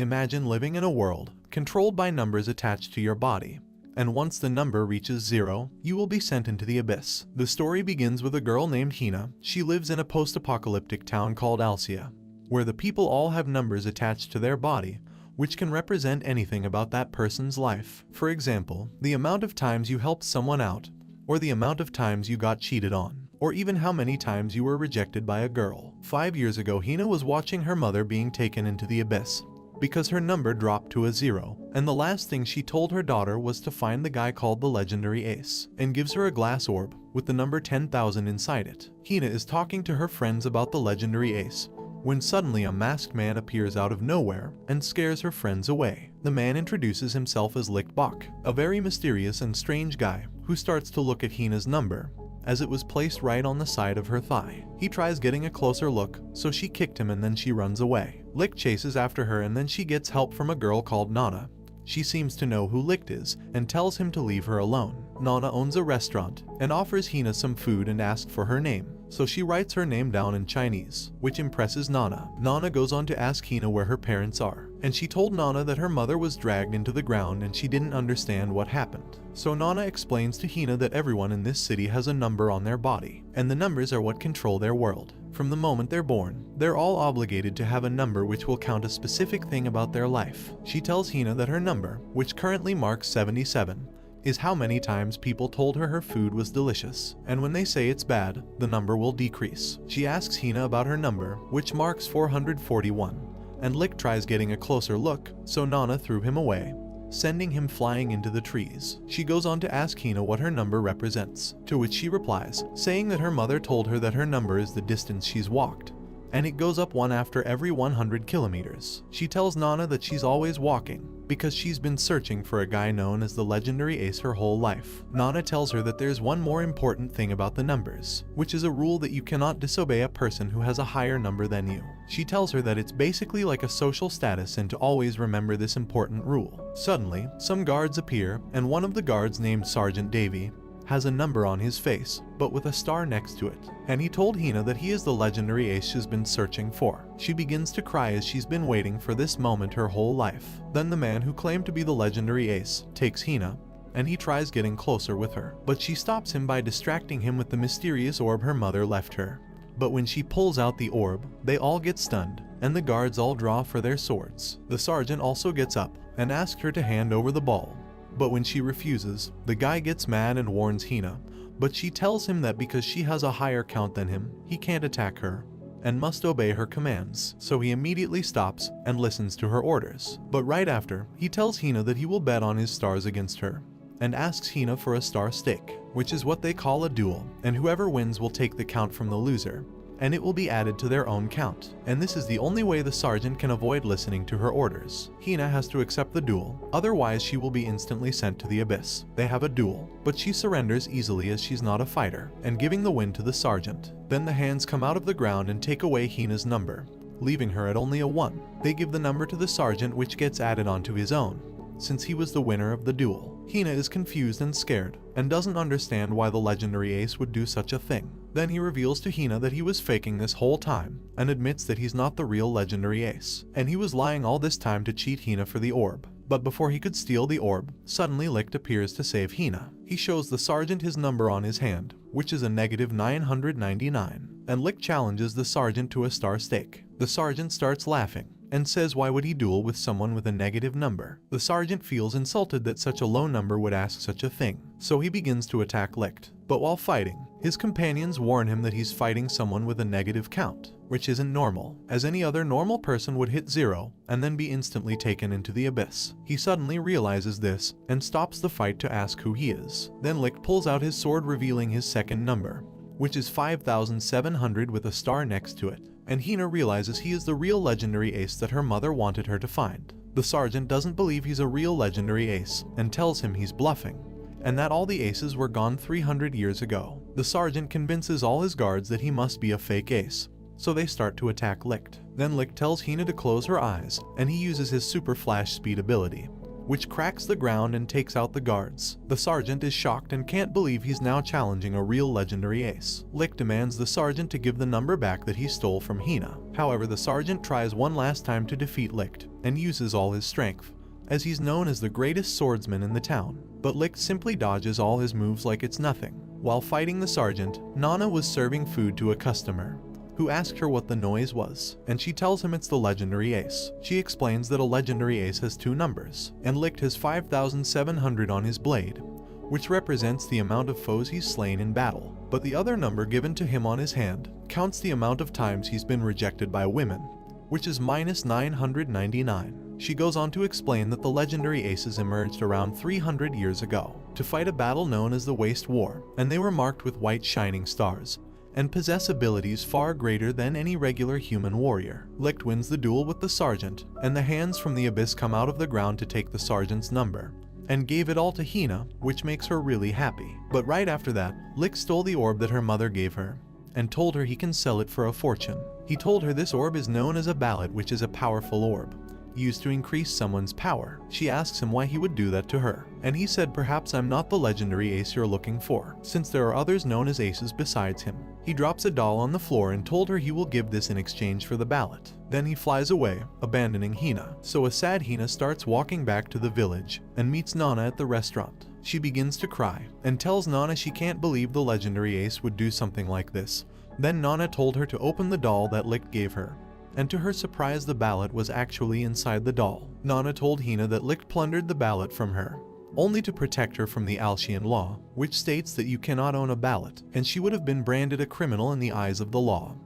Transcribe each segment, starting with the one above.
Imagine living in a world controlled by numbers attached to your body. And once the number reaches 0, you will be sent into the abyss. The story begins with a girl named Hina. She lives in a post-apocalyptic town called Alcia, where the people all have numbers attached to their body, which can represent anything about that person's life. For example, the amount of times you helped someone out, or the amount of times you got cheated on, or even how many times you were rejected by a girl. 5 years ago, Hina was watching her mother being taken into the abyss because her number dropped to a 0, and the last thing she told her daughter was to find the guy called the legendary Ace, and gives her a glass orb with the number 10,000 inside it. Hina is talking to her friends about the legendary Ace when suddenly a masked man appears out of nowhere and scares her friends away. The man introduces himself as Lichtbach, a very mysterious and strange guy who starts to look at Hina's number as it was placed right on the side of her thigh. He tries getting a closer look, so she kicked him and then she runs away. Licht chases after her and then she gets help from a girl called Nana. She seems to know who Licht is and tells him to leave her alone. Nana owns a restaurant and offers Hina some food and asks for her name, so she writes her name down in Chinese, which impresses Nana. Nana goes on to ask Hina where her parents are, and she told Nana that her mother was dragged into the ground and she didn't understand what happened. So Nana explains to Hina that everyone in this city has a number on their body, and the numbers are what control their world. From the moment they're born, they're all obligated to have a number which will count a specific thing about their life. She tells Hina that her number, which currently marks 77, is how many times people told her her food was delicious, and when they say it's bad, the number will decrease. She asks Hina about her number, which marks 441, and Licht tries getting a closer look, so Nana threw him away, sending him flying into the trees. She goes on to ask Hina what her number represents, to which she replies, saying that her mother told her that her number is the distance she's walked, and it goes up one after every 100 kilometers. She tells Nana that she's always walking because she's been searching for a guy known as the legendary Ace her whole life. Nana tells her that there's one more important thing about the numbers, which is a rule that you cannot disobey a person who has a higher number than you. She tells her that it's basically like a social status and to always remember this important rule. Suddenly, some guards appear, and one of the guards, named Sergeant Davy, has a number on his face, but with a star next to it, and he told Hina that he is the legendary Ace she's been searching for. She begins to cry as she's been waiting for this moment her whole life. Then the man who claimed to be the legendary Ace takes Hina, and he tries getting closer with her, but she stops him by distracting him with the mysterious orb her mother left her. But when she pulls out the orb, they all get stunned, and the guards all draw for their swords. The sergeant also gets up and asks her to hand over the ball, but when she refuses, the guy gets mad and warns Hina, but she tells him that because she has a higher count than him, he can't attack her and must obey her commands, so he immediately stops and listens to her orders. But right after, he tells Hina that he will bet on his stars against her, and asks Hina for a star stake, which is what they call a duel, and whoever wins will take the count from the loser, and it will be added to their own count. And this is the only way the sergeant can avoid listening to her orders. Hina has to accept the duel, otherwise she will be instantly sent to the abyss. They have a duel, but she surrenders easily as she's not a fighter, and giving the win to the sergeant. Then the hands come out of the ground and take away Hina's number, leaving her at only a 1. They give the number to the sergeant, which gets added onto his own, since he was the winner of the duel. Hina is confused and scared, and doesn't understand why the legendary Ace would do such a thing. Then he reveals to Hina that he was faking this whole time, and admits that he's not the real legendary Ace, and he was lying all this time to cheat Hina for the orb. But before he could steal the orb, suddenly Licht appears to save Hina. He shows the sergeant his number on his hand, which is a -999, and Licht challenges the sergeant to a star stake. The sergeant starts laughing, and says why would he duel with someone with a negative number. The sergeant feels insulted that such a low number would ask such a thing, so he begins to attack Licht. But while fighting, his companions warn him that he's fighting someone with a negative count, which isn't normal, as any other normal person would hit 0 and then be instantly taken into the abyss. He suddenly realizes this and stops the fight to ask who he is. Then Licht pulls out his sword, revealing his second number, which is 5700 with a star next to it, and Hina realizes he is the real legendary Ace that her mother wanted her to find. The sergeant doesn't believe he's a real legendary Ace and tells him he's bluffing, and that all the aces were gone 300 years ago. The sergeant convinces all his guards that he must be a fake ace, so they start to attack Licht. Then Licht tells Hina to close her eyes, and he uses his super flash speed ability, which cracks the ground and takes out the guards. The sergeant is shocked and can't believe he's now challenging a real legendary ace. Licht demands the sergeant to give the number back that he stole from Hina. However, the sergeant tries one last time to defeat Licht and uses all his strength, as he's known as the greatest swordsman in the town. But Licht simply dodges all his moves like it's nothing. While fighting the sergeant, Nana was serving food to a customer, who asked her what the noise was, and she tells him it's the legendary ace. She explains that a legendary ace has two numbers, and Licht has 5,700 on his blade, which represents the amount of foes he's slain in battle. But the other number given to him on his hand counts the amount of times he's been rejected by women, which is -999. She goes on to explain that the legendary aces emerged around 300 years ago to fight a battle known as the Waste War, and they were marked with white shining stars and possess abilities far greater than any regular human warrior. Licht wins the duel with the sergeant, and the hands from the abyss come out of the ground to take the sergeant's number and gave it all to Hina, which makes her really happy. But right after that, Licht stole the orb that her mother gave her and told her he can sell it for a fortune. He told her this orb is known as a ballot, which is a powerful orb used to increase someone's power. She asks him why he would do that to her, and he said, perhaps I'm not the legendary ace you're looking for, since there are others known as aces besides him. He drops a doll on the floor and told her he will give this in exchange for the ballot. Then he flies away, abandoning Hina. So a sad Hina starts walking back to the village and meets Nana at the restaurant. She begins to cry and tells Nana she can't believe the legendary ace would do something like this. Then Nana told her to open the doll that Licht gave her, and to her surprise the ballot was actually inside the doll. Nana told Hina that Licht plundered the ballot from her, only to protect her from the Alcian law, which states that you cannot own a ballot, and she would have been branded a criminal in the eyes of the law,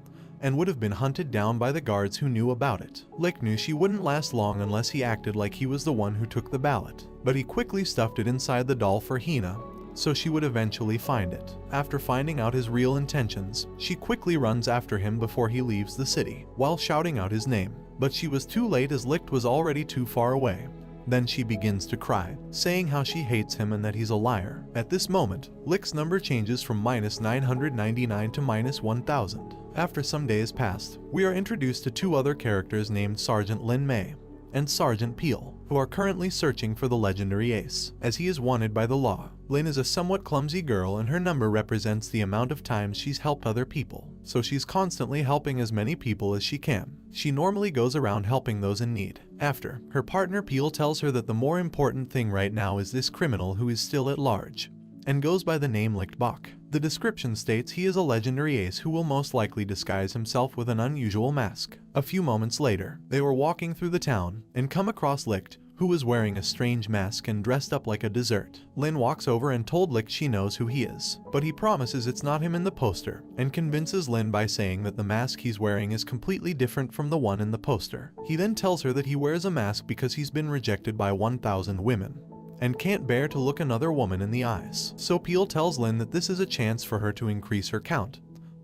and would have been hunted down by the guards who knew about it. Licht knew she wouldn't last long unless he acted like he was the one who took the ballot, but he quickly stuffed it inside the doll for Hina, so she would eventually find it. After finding out his real intentions, she quickly runs after him before he leaves the city, while shouting out his name. But she was too late as Licht was already too far away. Then she begins to cry, saying how she hates him and that he's a liar. At this moment, Licht's number changes from -999 to -1000. After some days passed, we are introduced to two other characters named Sergeant Lin Mei and Sergeant Peel, who are currently searching for the legendary ace, as he is wanted by the law. Lin is a somewhat clumsy girl, and her number represents the amount of times she's helped other people, so she's constantly helping as many people as she can. She normally goes around helping those in need. After, her partner Peel tells her that the more important thing right now is this criminal who is still at large, and goes by the name Lichtbach. The description states he is a legendary ace who will most likely disguise himself with an unusual mask. A few moments later, they were walking through the town and come across Licht, who was wearing a strange mask and dressed up like a dessert. Lin walks over and told Licht she knows who he is, but he promises it's not him in the poster, and convinces Lin by saying that the mask he's wearing is completely different from the one in the poster. He then tells her that he wears a mask because he's been rejected by 1,000 women, and can't bear to look another woman in the eyes. So Peel tells Lin that this is a chance for her to increase her count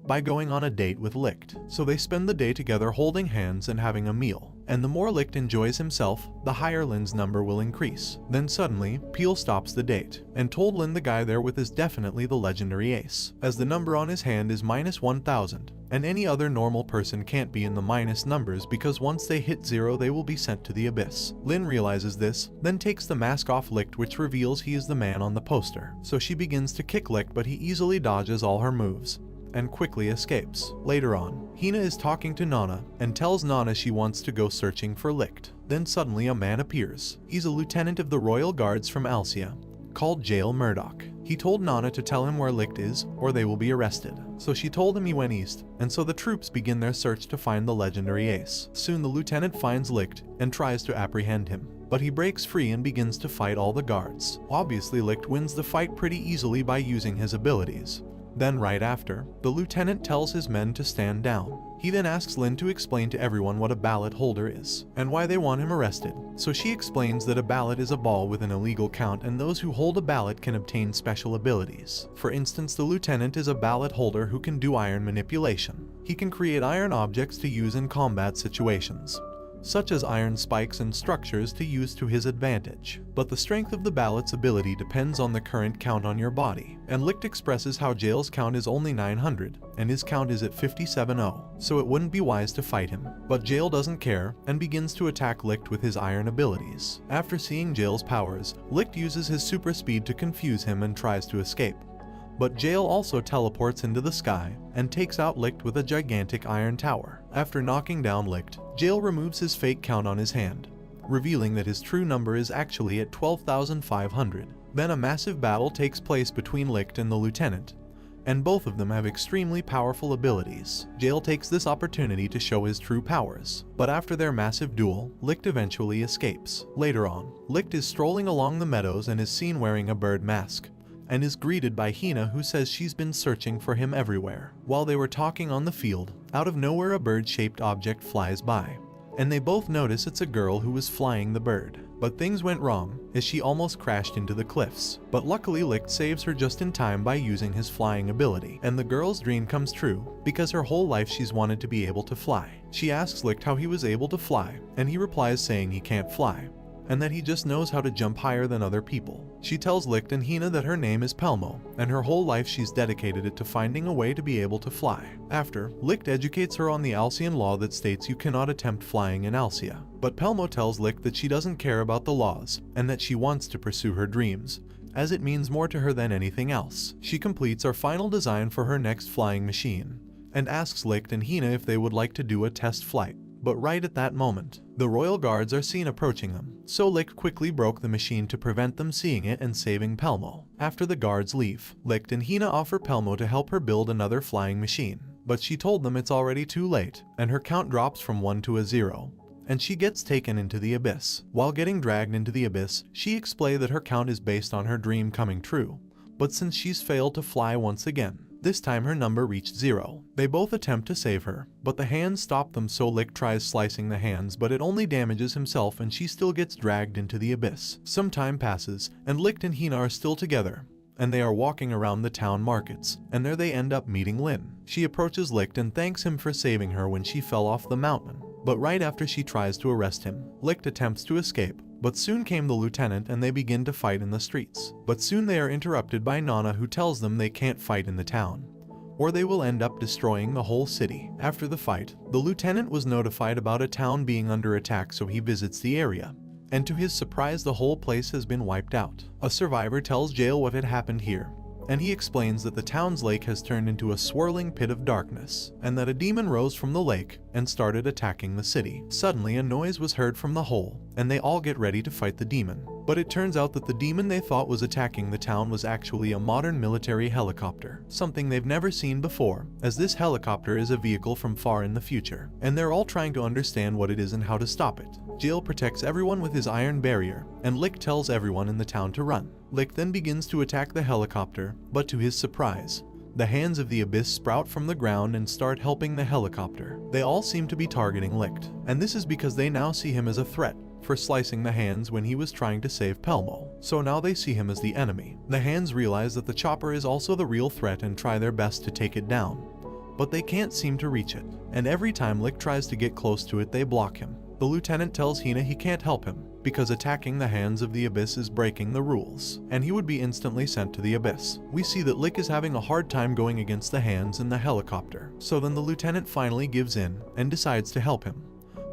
by going on a date with Licht. So they spend the day together holding hands and having a meal, and the more Licht enjoys himself, the higher Lin's number will increase. Then suddenly, Peel stops the date and told Lin the guy there with is definitely the legendary ace, as the number on his hand is -1000, and any other normal person can't be in the minus numbers because once they hit 0 they will be sent to the abyss. Lin realizes this, then takes the mask off Licht, which reveals he is the man on the poster. So she begins to kick Licht, but he easily dodges all her moves and quickly escapes. Later on, Hina is talking to Nana and tells Nana she wants to go searching for Licht. Then suddenly a man appears. He's a lieutenant of the royal guards from Alcia, called Jail Murdoch. He told Nana to tell him where Licht is or they will be arrested. So she told him he went east, and so the troops begin their search to find the legendary ace. Soon the lieutenant finds Licht and tries to apprehend him, but he breaks free and begins to fight all the guards. Obviously Licht wins the fight pretty easily by using his abilities. Then right after, the lieutenant tells his men to stand down. He then asks Lin to explain to everyone what a ballot holder is, and why they want him arrested. So she explains that a ballot is a ball with an illegal count, and those who hold a ballot can obtain special abilities. For instance, the lieutenant is a ballot holder who can do iron manipulation. He can create iron objects to use in combat situations, such as iron spikes and structures to use to his advantage. But the strength of the ballot's ability depends on the current count on your body, and Licht expresses how Jail's count is only 900, and his count is at 57-0, so it wouldn't be wise to fight him. But Jail doesn't care, and begins to attack Licht with his iron abilities. After seeing Jail's powers, Licht uses his super speed to confuse him and tries to escape. But Jail also teleports into the sky and takes out Licht with a gigantic iron tower. After knocking down Licht, Jail removes his fake count on his hand, revealing that his true number is actually at 12,500. Then a massive battle takes place between Licht and the lieutenant, and both of them have extremely powerful abilities. Jail takes this opportunity to show his true powers, but after their massive duel, Licht eventually escapes. Later on, Licht is strolling along the meadows and is seen wearing a bird mask, and is greeted by Hina, who says she's been searching for him everywhere. While they were talking on the field, out of nowhere a bird-shaped object flies by, and they both notice it's a girl who was flying the bird. But things went wrong, as she almost crashed into the cliffs. But luckily Licht saves her just in time by using his flying ability, and the girl's dream comes true, because her whole life she's wanted to be able to fly. She asks Licht how he was able to fly, and he replies saying he can't fly, and that he just knows how to jump higher than other people. She tells Licht and Hina that her name is Pelmo, and her whole life she's dedicated it to finding a way to be able to fly. After, Licht educates her on the Alcian law that states you cannot attempt flying in Alcia. But Pelmo tells Licht that she doesn't care about the laws, and that she wants to pursue her dreams, as it means more to her than anything else. She completes our final design for her next flying machine, and asks Licht and Hina if they would like to do a test flight. But right at that moment, the royal guards are seen approaching them, so Licht quickly broke the machine to prevent them seeing it and saving Pelmo. After the guards leave, Licht and Hina offer Pelmo to help her build another flying machine, but she told them it's already too late, and her count drops from 1 to a 0, and she gets taken into the abyss. While getting dragged into the abyss, she explained that her count is based on her dream coming true, but since she's failed to fly once again, this time her number reached 0. They both attempt to save her, but the hands stop them, so Licht tries slicing the hands, but it only damages himself and she still gets dragged into the abyss. Some time passes, and Licht and Hina are still together, and they are walking around the town markets, and there they end up meeting Lin. She approaches Licht and thanks him for saving her when she fell off the mountain. But right after she tries to arrest him, Licht attempts to escape, but soon came the lieutenant and they begin to fight in the streets. But soon they are interrupted by Nana, who tells them they can't fight in the town, or they will end up destroying the whole city. After the fight, the lieutenant was notified about a town being under attack, so he visits the area, and to his surprise the whole place has been wiped out. A survivor tells Jail what had happened here, and he explains that the town's lake has turned into a swirling pit of darkness, and that a demon rose from the lake and started attacking the city. Suddenly a noise was heard from the hole, and they all get ready to fight the demon. But it turns out that the demon they thought was attacking the town was actually a modern military helicopter, something they've never seen before, as this helicopter is a vehicle from far in the future, and they're all trying to understand what it is and how to stop it. Jail protects everyone with his iron barrier, and Licht tells everyone in the town to run. Licht then begins to attack the helicopter, but to his surprise, the hands of the abyss sprout from the ground and start helping the helicopter. They all seem to be targeting Licht, and this is because they now see him as a threat for slicing the hands when he was trying to save Pelmo. So now they see him as the enemy. The hands realize that the chopper is also the real threat and try their best to take it down, but they can't seem to reach it, and every time Licht tries to get close to it they block him. The lieutenant tells Hina he can't help him, because attacking the hands of the abyss is breaking the rules, and he would be instantly sent to the abyss. We see that Licht is having a hard time going against the hands in the helicopter, so then the lieutenant finally gives in and decides to help him.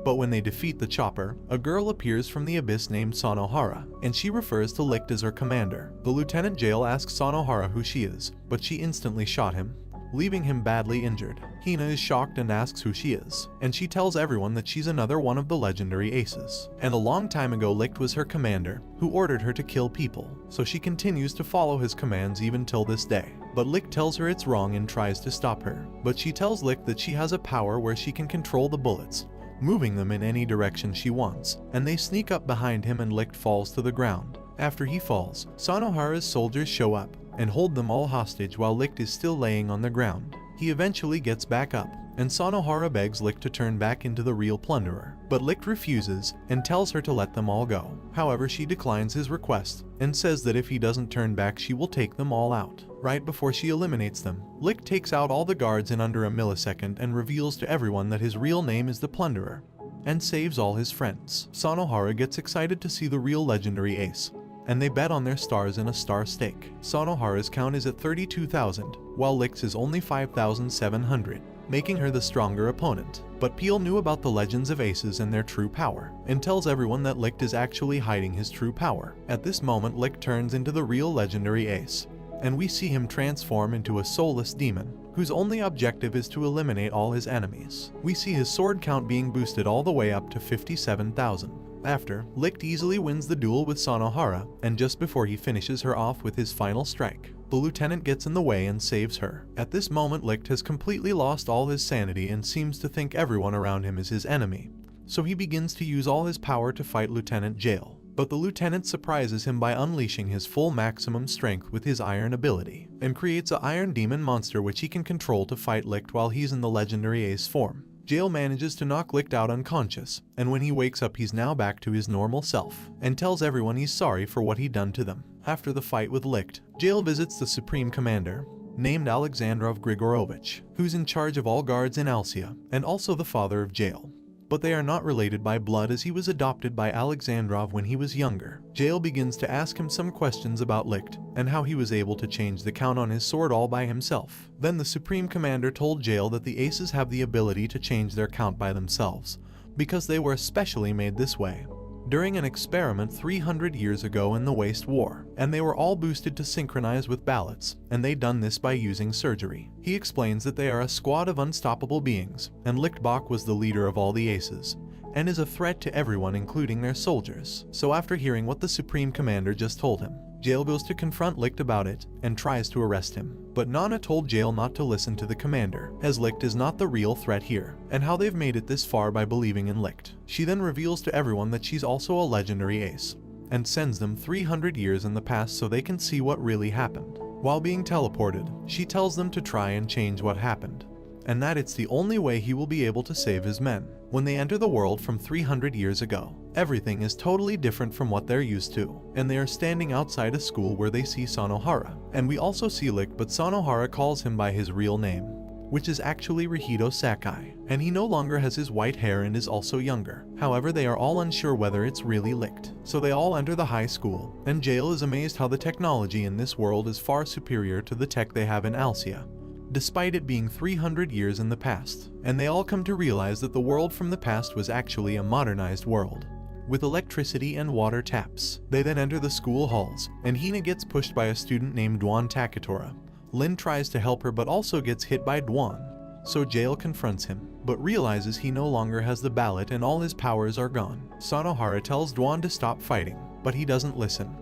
But when they defeat the chopper, a girl appears from the abyss named Sanohara, and she refers to Licht as her commander. The lieutenant Jail asks Sanohara who she is, but she instantly shot him, leaving him badly injured. Hina is shocked and asks who she is, and she tells everyone that she's another one of the legendary aces, and a long time ago Licht was her commander, who ordered her to kill people, so she continues to follow his commands even till this day. But Licht tells her it's wrong and tries to stop her, but she tells Licht that she has a power where she can control the bullets, moving them in any direction she wants, and they sneak up behind him and Licht falls to the ground. After he falls, Sanohara's soldiers show up and hold them all hostage while Licht is still laying on the ground. He eventually gets back up, and Sanohara begs Licht to turn back into the real Plunderer, but Licht refuses and tells her to let them all go. However, she declines his request and says that if he doesn't turn back she will take them all out. Right before she eliminates them, Licht takes out all the guards in under a millisecond and reveals to everyone that his real name is the Plunderer, and saves all his friends. Sanohara gets excited to see the real legendary ace, and they bet on their stars in a star stake. Sanohara's count is at 32,000, while Licht's is only 5,700, making her the stronger opponent. But Peel knew about the legends of aces and their true power, and tells everyone that Licht is actually hiding his true power. At this moment, Licht turns into the real legendary ace, and we see him transform into a soulless demon, whose only objective is to eliminate all his enemies. We see his sword count being boosted all the way up to 57,000. After, Licht easily wins the duel with Sanohara, and just before he finishes her off with his final strike, the lieutenant gets in the way and saves her. At this moment, Licht has completely lost all his sanity and seems to think everyone around him is his enemy, so he begins to use all his power to fight Lieutenant Jail. But the lieutenant surprises him by unleashing his full maximum strength with his iron ability, and creates an iron demon monster which he can control to fight Licht while he's in the legendary ace form. Jail manages to knock Licht out unconscious, and when he wakes up he's now back to his normal self, and tells everyone he's sorry for what he'd done to them. After the fight with Licht, Jail visits the Supreme Commander, named Alexandrov Grigorovich, who's in charge of all guards in Alcia, and also the father of Jail. But they are not related by blood, as he was adopted by Alexandrov when he was younger. Jail begins to ask him some questions about Licht, and how he was able to change the count on his sword all by himself. Then the Supreme Commander told Jail that the aces have the ability to change their count by themselves, because they were especially made this way during an experiment 300 years ago in the Waste War, and they were all boosted to synchronize with ballots, and they done this by using surgery. He explains that they are a squad of unstoppable beings, and Lichtbach was the leader of all the aces, and is a threat to everyone including their soldiers. So after hearing what the Supreme Commander just told him, Jail goes to confront Licht about it, and tries to arrest him. But Nana told Jail not to listen to the commander, as Licht is not the real threat here, and how they've made it this far by believing in Licht. She then reveals to everyone that she's also a legendary ace, and sends them 300 years in the past so they can see what really happened. While being teleported, she tells them to try and change what happened, and that it's the only way he will be able to save his men. When they enter the world from 300 years ago, everything is totally different from what they're used to, and they are standing outside a school where they see Sanohara. And we also see Licht, but Sanohara calls him by his real name, which is actually Rihido Sakai, and he no longer has his white hair and is also younger. However, they are all unsure whether it's really Licht. So they all enter the high school, and Jail is amazed how the technology in this world is far superior to the tech they have in Alcia, despite it being 300 years in the past, and they all come to realize that the world from the past was actually a modernized world, with electricity and water taps. They then enter the school halls, and Hina gets pushed by a student named Dwan Takatora. Lin tries to help her but also gets hit by Dwan, so Jail confronts him, but realizes he no longer has the ballot and all his powers are gone. Sanohara tells Dwan to stop fighting, but he doesn't listen.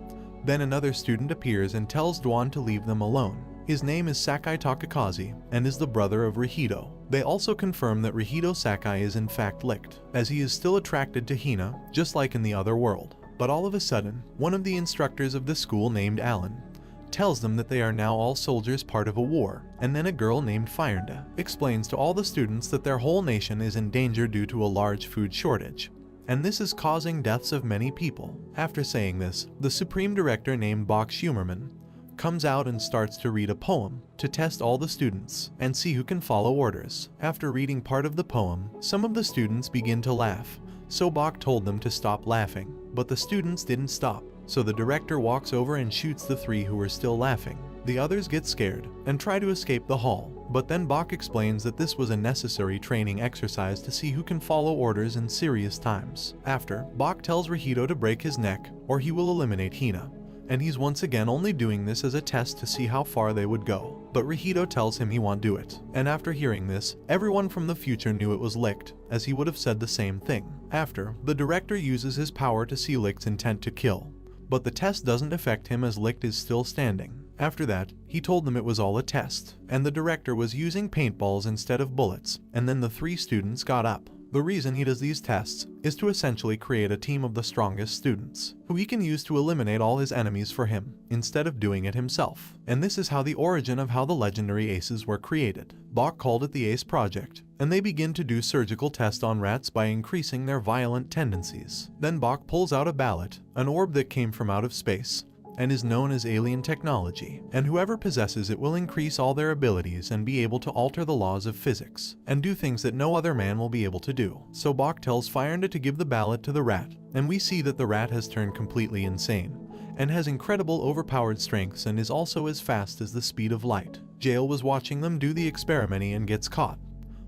Then another student appears and tells Dwan to leave them alone. His name is Sakai Takakazi, and is the brother of Rihido. They also confirm that Rihido Sakai is in fact Licht, as he is still attracted to Hina, just like in the other world. But all of a sudden, one of the instructors of the school named Alan tells them that they are now all soldiers part of a war, and then a girl named Fyrnda explains to all the students that their whole nation is in danger due to a large food shortage, and this is causing deaths of many people. After saying this, the Supreme Director named Bach Schumerman comes out and starts to read a poem to test all the students and see who can follow orders. After reading part of the poem, some of the students begin to laugh, so Bach told them to stop laughing, but the students didn't stop, so the director walks over and shoots the three who were still laughing. The others get scared and try to escape the hall, but then Bach explains that this was a necessary training exercise to see who can follow orders in serious times. After, Bach tells Rihido to break his neck or he will eliminate Hina, and he's once again only doing this as a test to see how far they would go. But Rihido tells him he won't do it, and after hearing this, everyone from the future knew it was Licht, as he would have said the same thing. After, the director uses his power to see Licht's intent to kill, but the test doesn't affect him as Licht is still standing. After that, he told them it was all a test, and the director was using paintballs instead of bullets, and then the three students got up. The reason he does these tests is to essentially create a team of the strongest students, who he can use to eliminate all his enemies for him, instead of doing it himself. And this is how the origin of how the legendary aces were created. Bach called it the Ace Project, and they begin to do surgical tests on rats by increasing their violent tendencies. Then Bach pulls out a ballot, an orb that came from out of space, and is known as alien technology, and whoever possesses it will increase all their abilities and be able to alter the laws of physics, and do things that no other man will be able to do. So Bach tells Fyrnda to give the ballot to the rat, and we see that the rat has turned completely insane, and has incredible overpowered strengths and is also as fast as the speed of light. Jael was watching them do the experimenting and gets caught,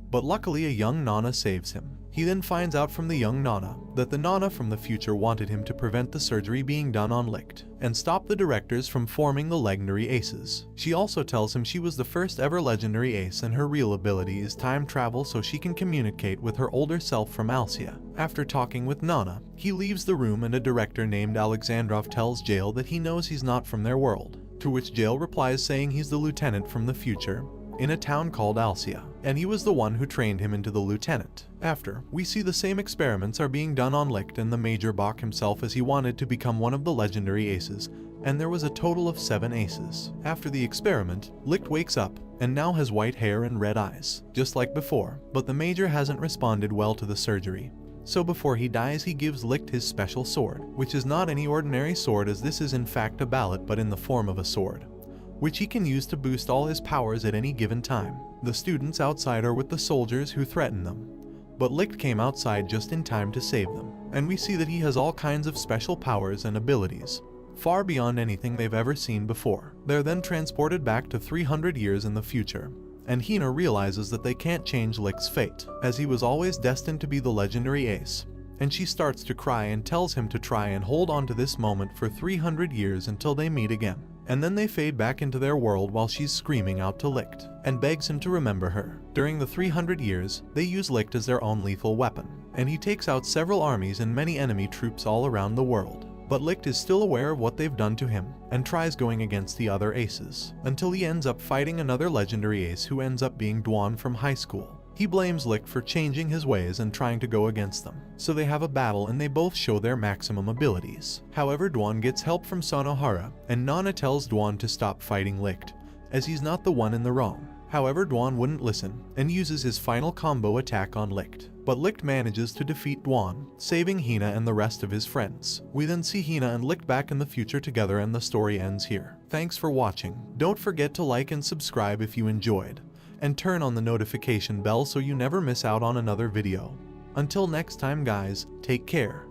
but luckily a young Nana saves him. He then finds out from the young Nana that the Nana from the future wanted him to prevent the surgery being done on Licht and stop the directors from forming the legendary aces. She also tells him she was the first ever legendary ace and her real ability is time travel so she can communicate with her older self from Alcia. After talking with Nana, he leaves the room and a director named Alexandrov tells Jael that he knows he's not from their world, to which Jael replies saying he's the lieutenant from the future in a town called Alcia, and he was the one who trained him into the lieutenant. After, we see the same experiments are being done on Licht and the Major Bach himself as he wanted to become one of the legendary aces, and there was a total of 7 aces. After the experiment, Licht wakes up and now has white hair and red eyes, just like before, but the Major hasn't responded well to the surgery. So before he dies he gives Licht his special sword, which is not any ordinary sword as this is in fact a ballot but in the form of a sword, which he can use to boost all his powers at any given time. The students outside are with the soldiers who threaten them, but Licht came outside just in time to save them, and we see that he has all kinds of special powers and abilities, far beyond anything they've ever seen before. They're then transported back to 300 years in the future, and Hina realizes that they can't change Licht's fate, as he was always destined to be the legendary ace, and she starts to cry and tells him to try and hold on to this moment for 300 years until they meet again. And then they fade back into their world while she's screaming out to Licht and begs him to remember her. During the 300 years, they use Licht as their own lethal weapon, and he takes out several armies and many enemy troops all around the world. But Licht is still aware of what they've done to him and tries going against the other aces, until he ends up fighting another legendary ace who ends up being Dwan from high school. He blames Licht for changing his ways and trying to go against them, so they have a battle and they both show their maximum abilities. However, Dwan gets help from Sonohara, and Nana tells Dwan to stop fighting Licht, as he's not the one in the wrong. However, Dwan wouldn't listen and uses his final combo attack on Licht, but Licht manages to defeat Dwan, saving Hina and the rest of his friends. We then see Hina and Licht back in the future together and the story ends here. Thanks for watching. Don't forget to like and subscribe if you enjoyed, and turn on the notification bell so you never miss out on another video. Until next time guys, take care.